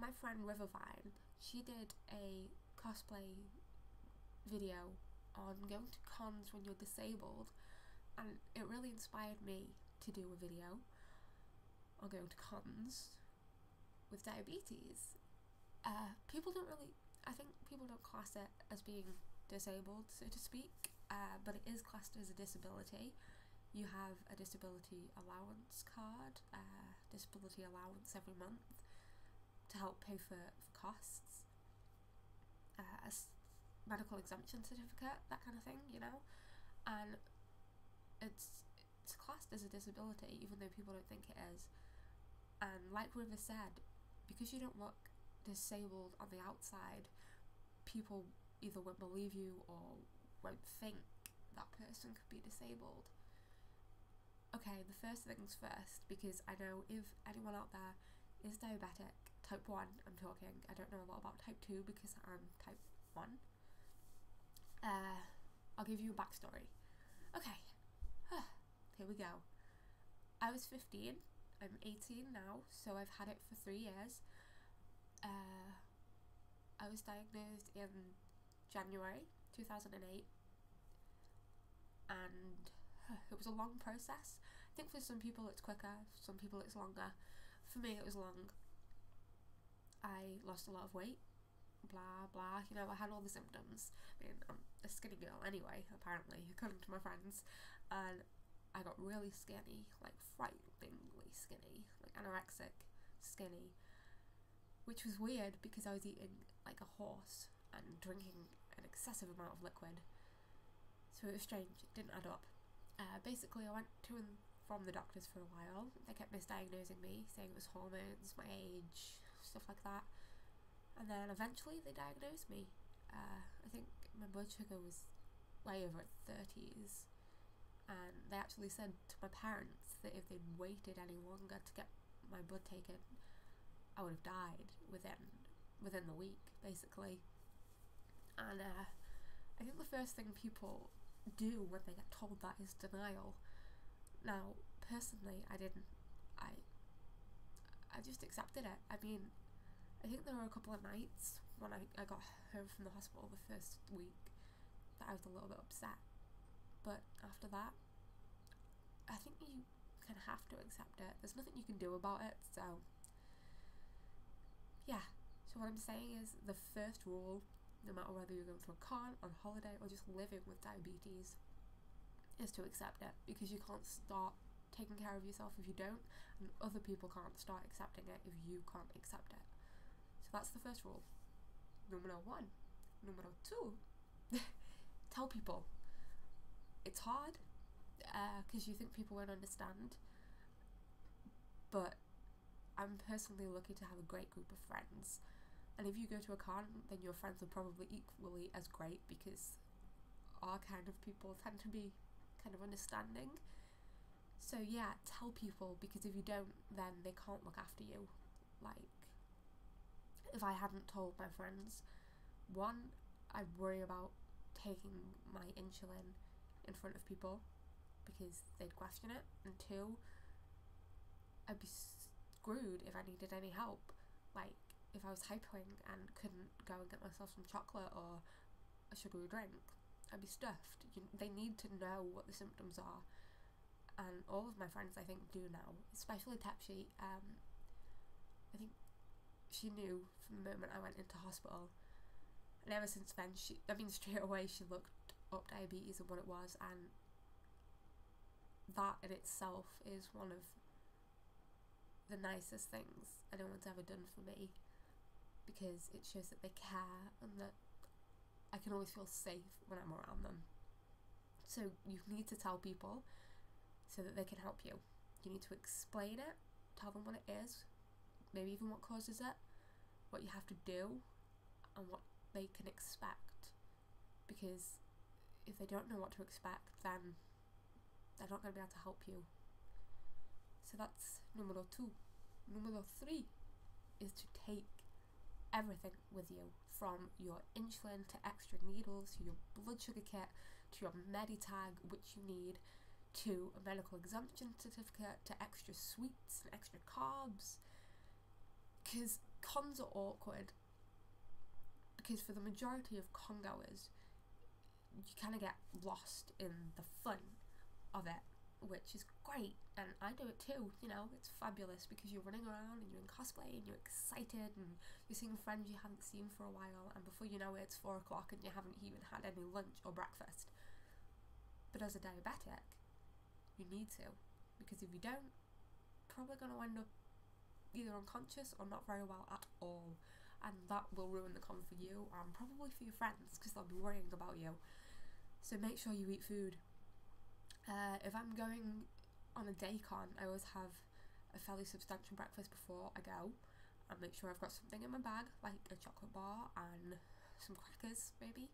my friend Rivervine, she did a cosplay video on going to cons when you're disabled, and it really inspired me to do a video on going to cons with diabetes. People don't really, I think people don't class it as being disabled, so to speak, but it is classed as a disability. You have a disability allowance card, disability allowance every month to help pay for costs, a medical exemption certificate, that kind of thing, you know, and it's classed as a disability even though people don't think it is. And like River said, because you don't look disabled on the outside, people either won't believe you or won't think that person could be disabled. Okay, the first things first, because I know if anyone out there is diabetic, type 1 I'm talking, I don't know a lot about type 2 because I'm type 1. I'll give you a backstory. Okay, here we go. I was 15, I'm 18 now, so I've had it for 3 years. I was diagnosed in January 2008, and it was a long process. I think for some people it's quicker, for some people it's longer. For me it was long. I lost a lot of weight, blah blah, you know, I had all the symptoms. I mean, I'm a skinny girl anyway, apparently, according to my friends, and I got really skinny, like frighteningly skinny, like anorexic skinny, which was weird because I was eating like a horse and drinking an excessive amount of liquid, so it was strange, it didn't add up. Basically I went to and from the doctors for a while. They kept misdiagnosing me, saying it was hormones, my age, stuff like that, and then eventually they diagnosed me. I think my blood sugar was way over 30s, and they actually said to my parents that if they'd waited any longer to get my blood taken, I would have died within the week, basically. And I think the first thing people do when they get told that is denial. Now, personally, I didn't. I just accepted it. I mean, I think there were a couple of nights when I got home from the hospital the first week that I was a little bit upset. But after that, I think you kind of have to accept it. There's nothing you can do about it, so yeah. So what I'm saying is, the first rule, no matter whether you're going through a con, on holiday, or just living with diabetes, is to accept it, because you can't start taking care of yourself if you don't, and other people can't start accepting it if you can't accept it. So that's the first rule. Numero 1. Numero 2. Tell people. It's hard, because you think people won't understand, but I'm personally lucky to have a great group of friends, and if you go to a con, then your friends are probably equally as great, because our kind of people tend to be kind of understanding. So yeah, tell people, because if you don't, then they can't look after you. Like, if I hadn't told my friends, 1, I'd worry about taking my insulin in front of people because they'd question it, and 2, I'd be screwed if I needed any help. Like, if I was hypoing and couldn't go and get myself some chocolate or a sugary drink, I'd be stuffed. They need to know what the symptoms are, and all of my friends I think do now, especially Tepshi. I think she knew from the moment I went into hospital, and ever since then, straight away she looked up diabetes and what it was, and that in itself is one of the nicest things anyone's ever done for me, because it shows that they care and that I can always feel safe when I'm around them. So you need to tell people so that they can help you. You need to explain it, tell them what it is, maybe even what causes it, what you have to do, and what they can expect. Because if they don't know what to expect, then they're not going to be able to help you. So that's numero 2. Numero 3 is to take everything with you, from your insulin to extra needles, to your blood sugar kit, to your Meditag, which you need, to a medical exemption certificate, to extra sweets and extra carbs. Because Cons are awkward because for the majority of con goers, you kind of get lost in the fun of it, which is great, and I do it too, you know. It's fabulous because you're running around and you're in cosplay and you're excited and you're seeing friends you haven't seen for a while, and before you know it, it's 4 o'clock and you haven't even had any lunch or breakfast. But as a diabetic, you need to, because if you don't, probably going to end up either unconscious or not very well at all, and that will ruin the con for you and probably for your friends because they'll be worrying about you. So make sure you eat food. If I'm going on a day con, I always have a fairly substantial breakfast before I go, and make sure I've got something in my bag, like a chocolate bar and some crackers maybe,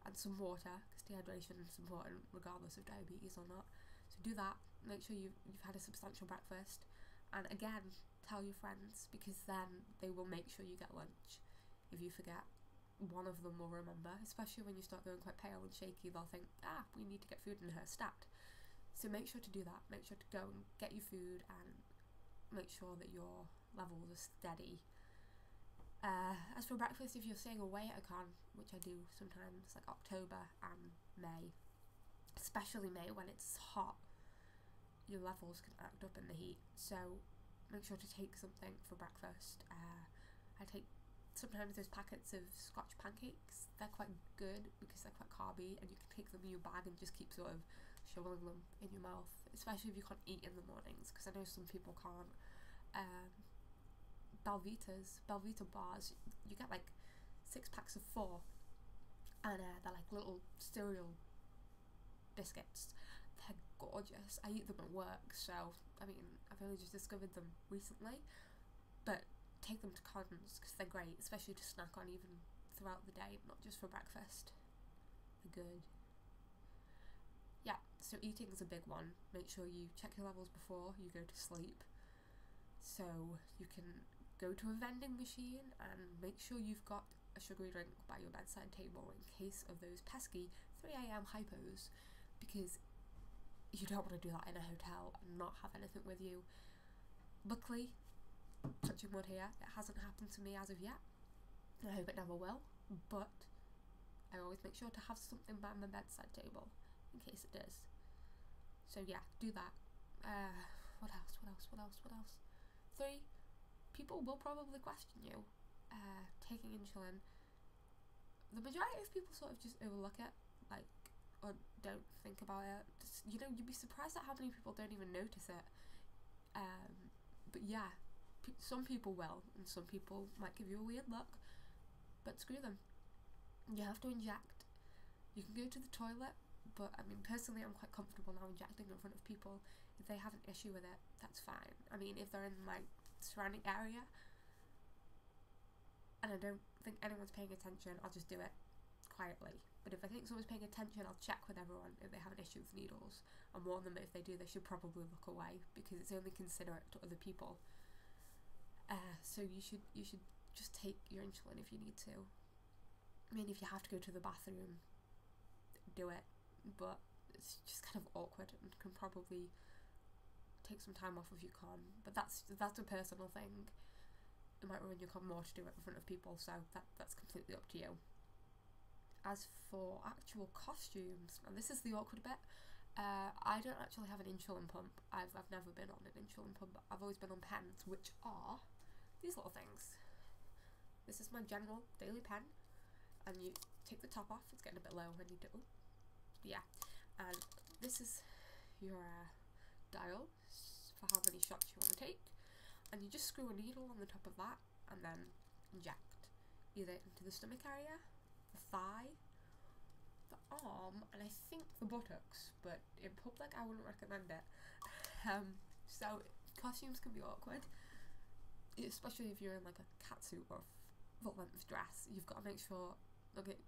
and some water, because dehydration is important regardless of diabetes or not. So do that, make sure you've had a substantial breakfast, and again, tell your friends, because then they will make sure you get lunch. If you forget, one of them will remember, especially when you start going quite pale and shaky. They'll think, we need to get food in her stat. So make sure to do that, make sure to go and get your food and make sure that your levels are steady. As for breakfast, if you're staying away at a con, which I do sometimes, like October and May, especially May when it's hot, your levels can act up in the heat, so make sure to take something for breakfast. I take sometimes those packets of Scotch pancakes. They're quite good because they're quite carby, and you can take them in your bag and just keep sort of shoveling them in your mouth, especially if you can't eat in the mornings, because I know some people can't. Belvita bars, you get like 6 packs of 4, and they're like little cereal biscuits. They're gorgeous. I eat them at work, so I mean, I've only just discovered them recently, but take them to cons because they're great, especially to snack on even throughout the day, not just for breakfast. They're good. Yeah, so eating is a big one. Make sure you check your levels before you go to sleep, so you can go to a vending machine and make sure you've got a sugary drink by your bedside table in case of those pesky 3 AM hypos, because you don't want to do that in a hotel and not have anything with you. Luckily, touching wood here, it hasn't happened to me as of yet, and I hope it never will, but I always make sure to have something by my bedside table in case it does. So yeah, do that. What else? 3, people will probably question you taking insulin. The majority of people sort of just overlook it, like, or don't think about it. Just, you know, you'd be surprised at how many people don't even notice it. But yeah, some people will, and some people might give you a weird look, but screw them. You have to inject. You can go to the toilet, but I mean, personally, I'm quite comfortable now injecting in front of people. If they have an issue with it, that's fine. I mean, if they're in my surrounding area and I don't think anyone's paying attention, I'll just do it quietly. But if I think someone's paying attention, I'll check with everyone if they have an issue with needles and warn them that if they do, they should probably look away, because it's only considerate to other people. So you should just take your insulin if you need to. I mean, if you have to go to the bathroom, do it, but it's just kind of awkward and can probably take some time off if you can. But that's a personal thing. It might ruin your con more to do it in front of people, so that's completely up to you. As for actual costumes, and this is the awkward bit, I don't actually have an insulin pump. I've never been on an insulin pump. I've always been on pens, which are these little things. This is my general daily pen, and you take the top off. It's getting a bit low. I need to, yeah. And this is your dial for how many shots you want to take, and you just screw a needle on the top of that and then inject either into the stomach area, the thigh, the arm, and I think the buttocks, but in public I wouldn't recommend it. So costumes can be awkward, especially if you're in like a catsuit or full length dress. You've got to make sure, okay,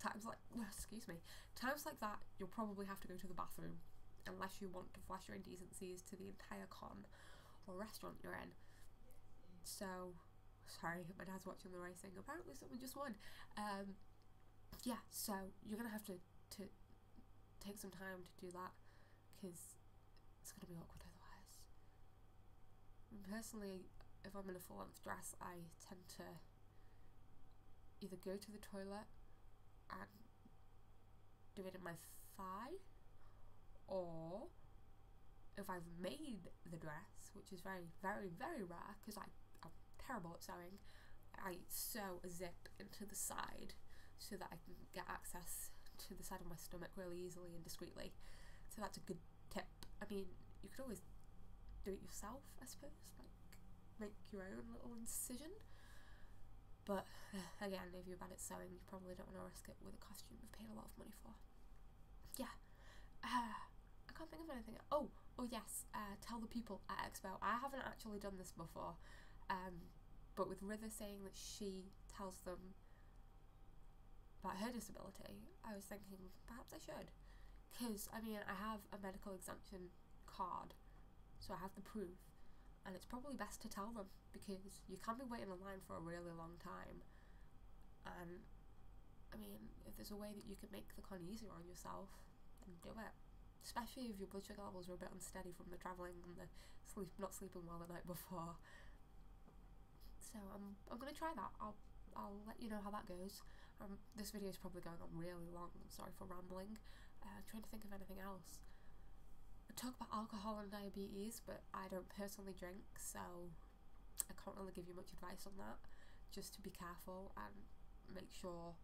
times like that, you'll probably have to go to the bathroom unless you want to flash your indecencies to the entire con or restaurant you're in. So, sorry, my dad's watching the racing. Apparently someone just won. Yeah, so you're going to have to take some time to do that, because it's going to be awkward otherwise. And personally, if I'm in a full-length dress, I tend to either go to the toilet and do it in my thigh, or if I've made the dress, which is very, very, very rare because I'm terrible at sewing, I sew a zip into the side so that I can get access to the side of my stomach really easily and discreetly. So that's a good tip. I mean, you could always do it yourself, I suppose, like make your own little incision. But again, if you're bad at sewing, you probably don't want to risk it with a costume you've paid a lot of money for. Yeah. I can't think of anything. Oh yes, tell the people at Expo. I haven't actually done this before, but with River saying that she tells them about her disability, I was thinking perhaps I should, because I mean, I have a medical exemption card, so I have the proof, and it's probably best to tell them, because you can be waiting in line for a really long time, and I mean, if there's a way that you could make the con easier on yourself, then do it. Especially if your blood sugar levels are a bit unsteady from the travelling and the not sleeping well the night before. So I'm gonna try that. I'll let you know how that goes. This video is probably going on really long. I'm sorry for rambling. I'm trying to think of anything else. I talk about alcohol and diabetes, but I don't personally drink, so I can't really give you much advice on that. Just to be careful and make sure,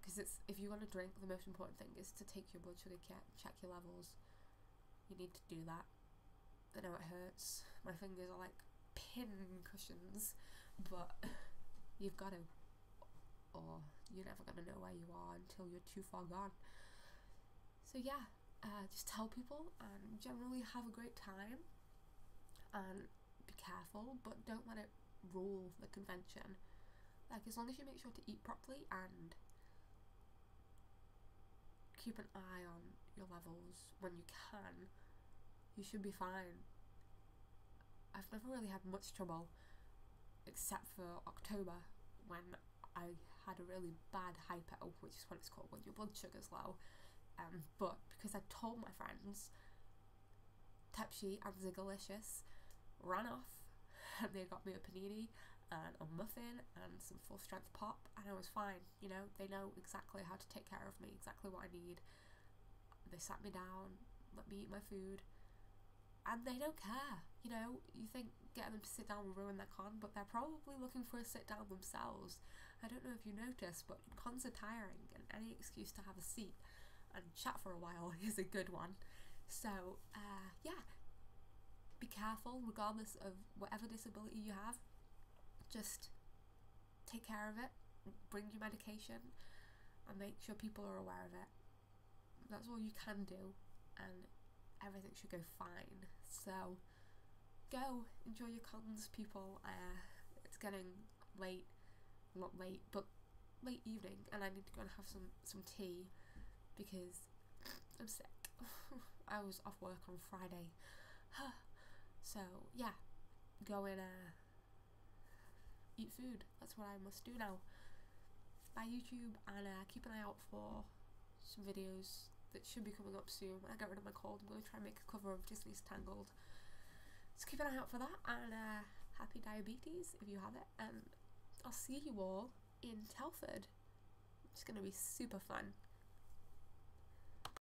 because if you want to drink, the most important thing is to take your blood sugar, check your levels. You need to do that. I know it hurts. My fingers are like pin cushions, but you've got to, or you're never going to know where you are until you're too far gone. So yeah, just tell people and generally have a great time and be careful, but don't let it rule the convention. Like, as long as you make sure to eat properly and keep an eye on your levels when you can, you should be fine. I've never really had much trouble except for October, when I had a really bad hypo, which is what it's called when your blood sugar's low, but because I told my friends, Tepshi and Zigalicious ran off and they got me a panini and a muffin and some full strength pop, and I was fine. You know, they know exactly how to take care of me, exactly what I need. They sat me down, let me eat my food, and they don't care. You know, you think getting them to sit down will ruin their con, but they're probably looking for a sit down themselves. I don't know if you noticed, but cons are tiring, and any excuse to have a seat and chat for a while is a good one. So yeah, be careful regardless of whatever disability you have. Just take care of it, bring your medication, and make sure people are aware of it. That's all you can do, and everything should go fine. So go enjoy your cons, people. It's getting late, not late, but late evening, and I need to go and have some tea because I'm sick. I was off work on Friday. So yeah, go and eat food. That's what I must do now. Bye YouTube, and keep an eye out for some videos that should be coming up soon. When I get rid of my cold, I'm going to try and make a cover of Disney's Tangled. So keep an eye out for that, and happy diabetes if you have it, and I'll see you all in Telford. It's going to be super fun.